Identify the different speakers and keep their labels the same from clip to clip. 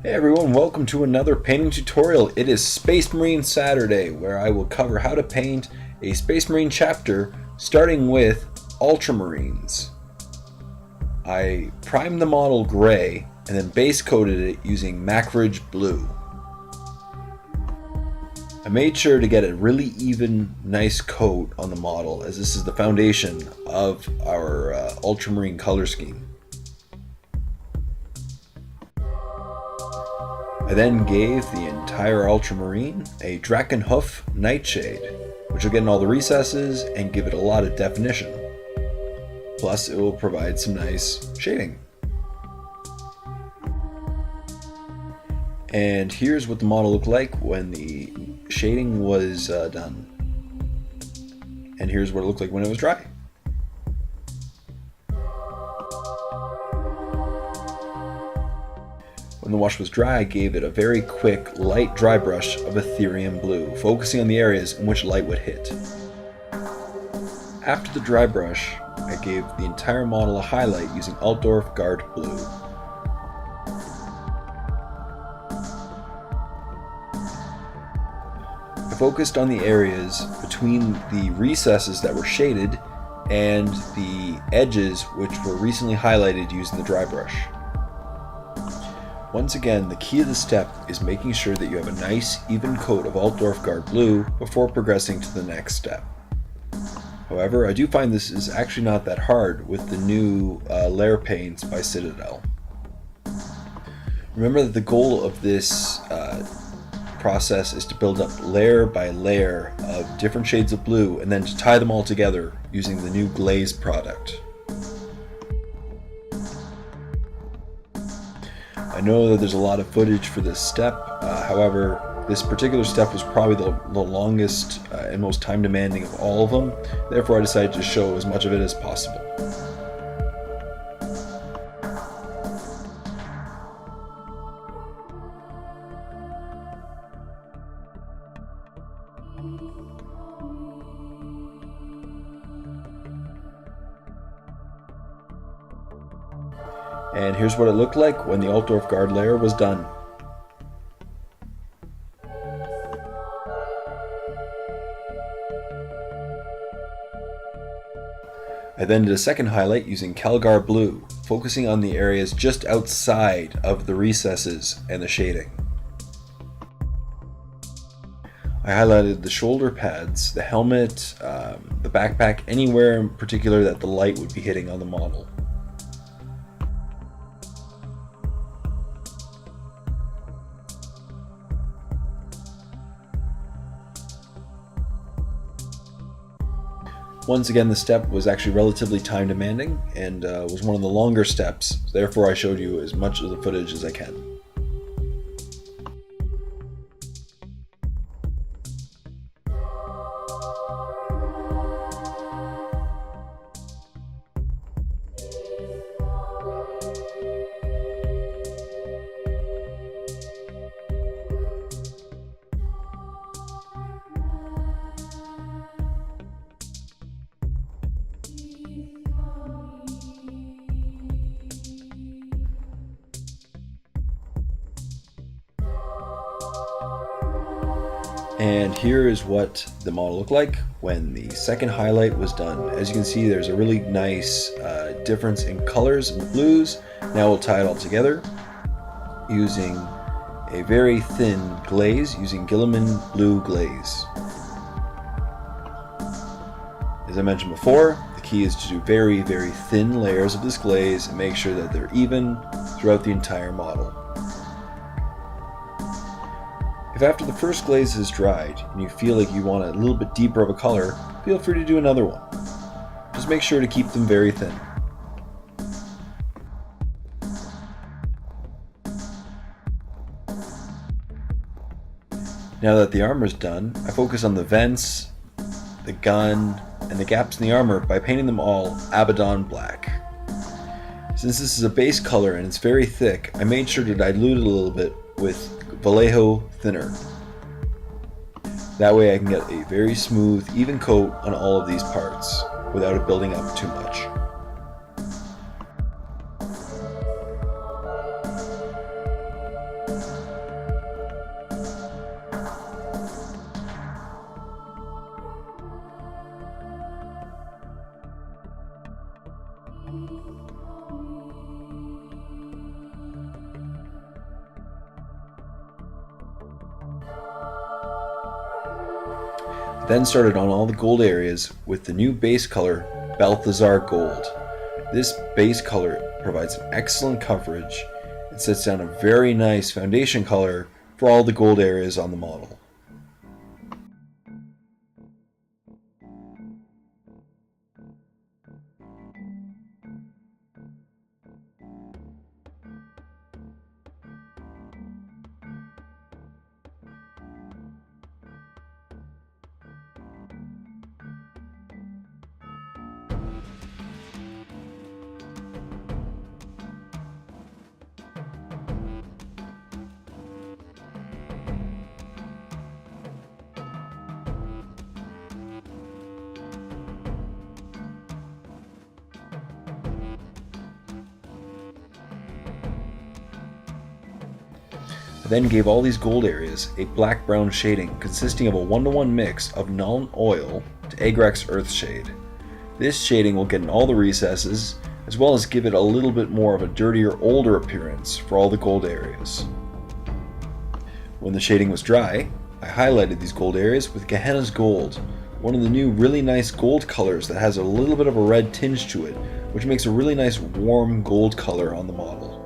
Speaker 1: Hey everyone, welcome to another painting tutorial. It is Space Marine Saturday, where I will cover how to paint a Space Marine chapter, starting with Ultramarines. I primed the model gray, and then base coated it using Maccrage Blue. I made sure to get a really even, nice coat on the model, as this is the foundation of our Ultramarine color scheme. I then gave the entire Ultramarine a Drakenhof Nightshade, which will get in all the recesses and give it a lot of definition. Plus, it will provide some nice shading. And here's what the model looked like when the shading was done. And here's what it looked like when it was dry. When the wash was dry, I gave it a very quick, light dry brush of Etherium blue, focusing on the areas in which light would hit. After the dry brush, I gave the entire model a highlight using Altdorf Guard Blue. I focused on the areas between the recesses that were shaded and the edges which were recently highlighted using the dry brush. Once again, the key of the step is making sure that you have a nice, even coat of Altdorf Guard Blue before progressing to the next step. However, I do find this is actually not that hard with the new layer paints by Citadel. Remember that the goal of this process is to build up layer by layer of different shades of blue and then to tie them all together using the new Glaze product. I know that there's a lot of footage for this step, however, this particular step was probably the longest and most time demanding of all of them, therefore I decided to show as much of it as possible. And here's what it looked like when the Altdorf Guard layer was done. I then did a second highlight using Calgar Blue, focusing on the areas just outside of the recesses and the shading. I highlighted the shoulder pads, the helmet, the backpack, anywhere in particular that the light would be hitting on the model. Once again, the step was actually relatively time demanding and was one of the longer steps, therefore I showed you as much of the footage as I can. And here is what the model looked like when the second highlight was done. As you can see, there's a really nice difference in colors and blues. Now we'll tie it all together using a very thin glaze, using Guilliman Blue Glaze. As I mentioned before, the key is to do very, very thin layers of this glaze and make sure that they're even throughout the entire model. If after the first glaze is dried and you feel like you want a little bit deeper of a color, feel free to do another one. Just make sure to keep them very thin. Now that the armor is done, I focus on the vents, the gun, and the gaps in the armor by painting them all Abaddon black. Since this is a base color and it's very thick, I made sure to dilute it a little bit with Vallejo thinner. That way I can get a very smooth, even coat on all of these parts without it building up too much. Then started on all the gold areas with the new base color, Balthasar Gold. This base color provides an excellent coverage and sets down a very nice foundation color for all the gold areas on the model. I then gave all these gold areas a black-brown shading consisting of a 1-to-1 mix of Nuln oil to Agrax Earthshade. This shading will get in all the recesses, as well as give it a little bit more of a dirtier, older appearance for all the gold areas. When the shading was dry, I highlighted these gold areas with Gehenna's Gold, one of the new really nice gold colors that has a little bit of a red tinge to it, which makes a really nice warm gold color on the model.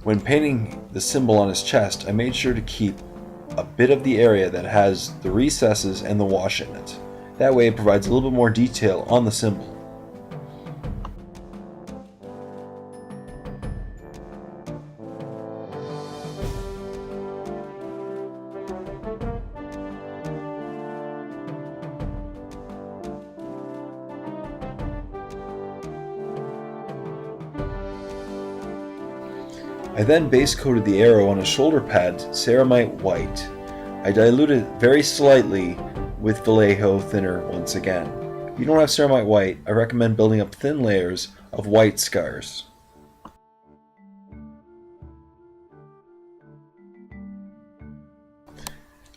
Speaker 1: When painting the symbol on his chest, I made sure to keep a bit of the area that has the recesses and the wash in it. That way it provides a little bit more detail on the symbol. I then base coated the arrow on a shoulder pad Ceremite white. I diluted it very slightly with Vallejo thinner once again. If you don't have Ceremite white, I recommend building up thin layers of white scars. I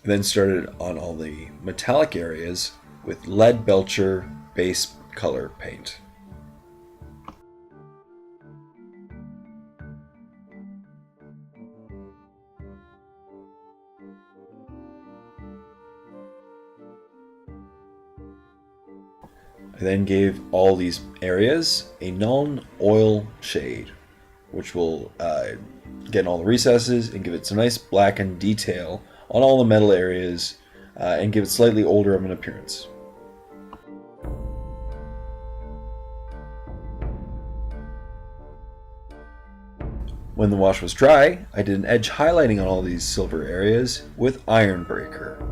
Speaker 1: then started on all the metallic areas with Leadbelcher base color paint. I then gave all these areas a Nuln oil shade, which will get in all the recesses and give it some nice blackened detail on all the metal areas and give it slightly older of an appearance. When the wash was dry, I did an edge highlighting on all these silver areas with Ironbreaker.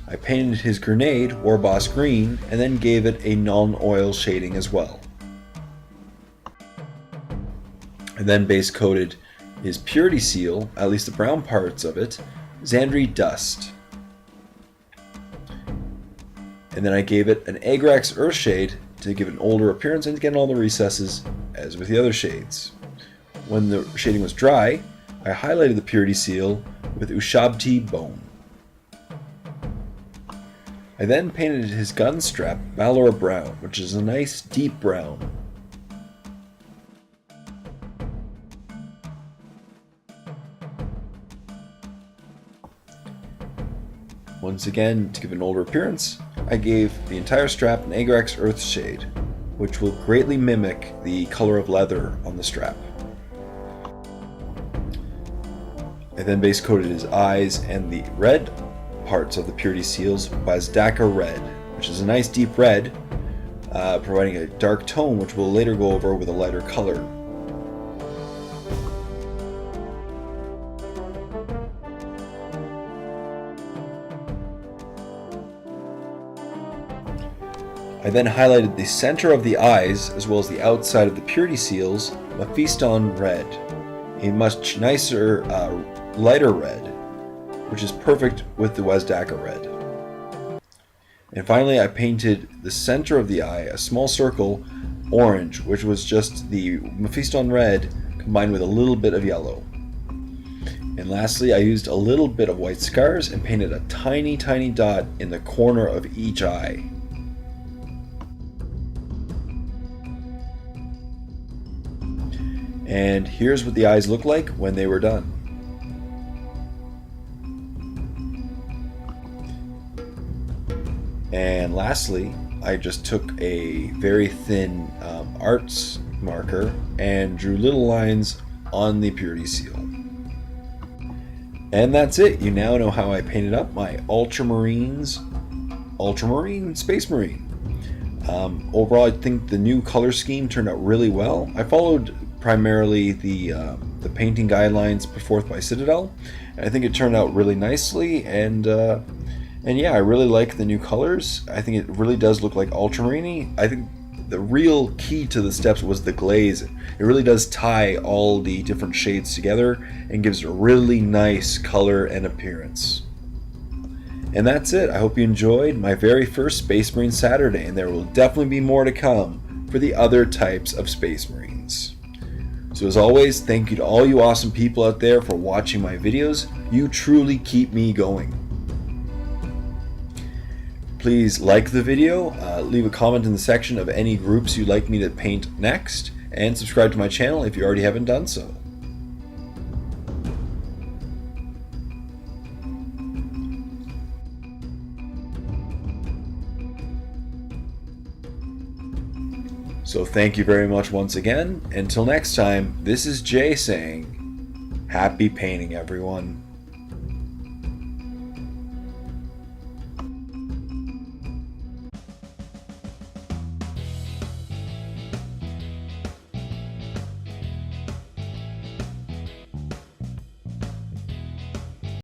Speaker 1: I painted his grenade Warboss green and then gave it a Nuln oil shading as well. I then base coated his purity seal, at least the brown parts of it, Zandri dust. And then I gave it an Agrax Earthshade to give it an older appearance and to get in all the recesses as with the other shades. When the shading was dry, I highlighted the purity seal with Ushabti bone. I then painted his gun strap Ballor brown, which is a nice deep brown. Once again, to give an older appearance, I gave the entire strap an Agrax Earthshade, which will greatly mimic the color of leather on the strap. I then base coated his eyes and the red parts of the purity seals Wazdakka red, which is a nice deep red, providing a dark tone which we'll later go over with a lighter color. I then highlighted the center of the eyes as well as the outside of the purity seals Mephiston red, a much nicer, lighter red, which is perfect with the Wazdakka red. And finally I painted the center of the eye, a small circle, orange, which was just the Mephiston red combined with a little bit of yellow. And lastly, I used a little bit of white scars and painted a tiny dot in the corner of each eye. And here's what the eyes look like when they were done. And lastly, I just took a very thin arts marker and drew little lines on the purity seal. And that's it. You now know how I painted up my Ultramarine Space Marine. Overall, I think the new color scheme turned out really well. I followed primarily the painting guidelines put forth by Citadel, and I think it turned out really nicely. And yeah, I really like the new colors. I think it really does look like Ultramarine. I think the real key to the steps was the glaze. It really does tie all the different shades together and gives a really nice color and appearance. And that's it. I hope you enjoyed my very first Space Marine Saturday, and there will definitely be more to come for the other types of Space Marines. So as always, thank you to all you awesome people out there for watching my videos. You truly keep me going. Please like the video, leave a comment in the section of any groups you'd like me to paint next, and subscribe to my channel if you already haven't done so. So thank you very much once again. Until next time, this is Jay saying, happy painting everyone.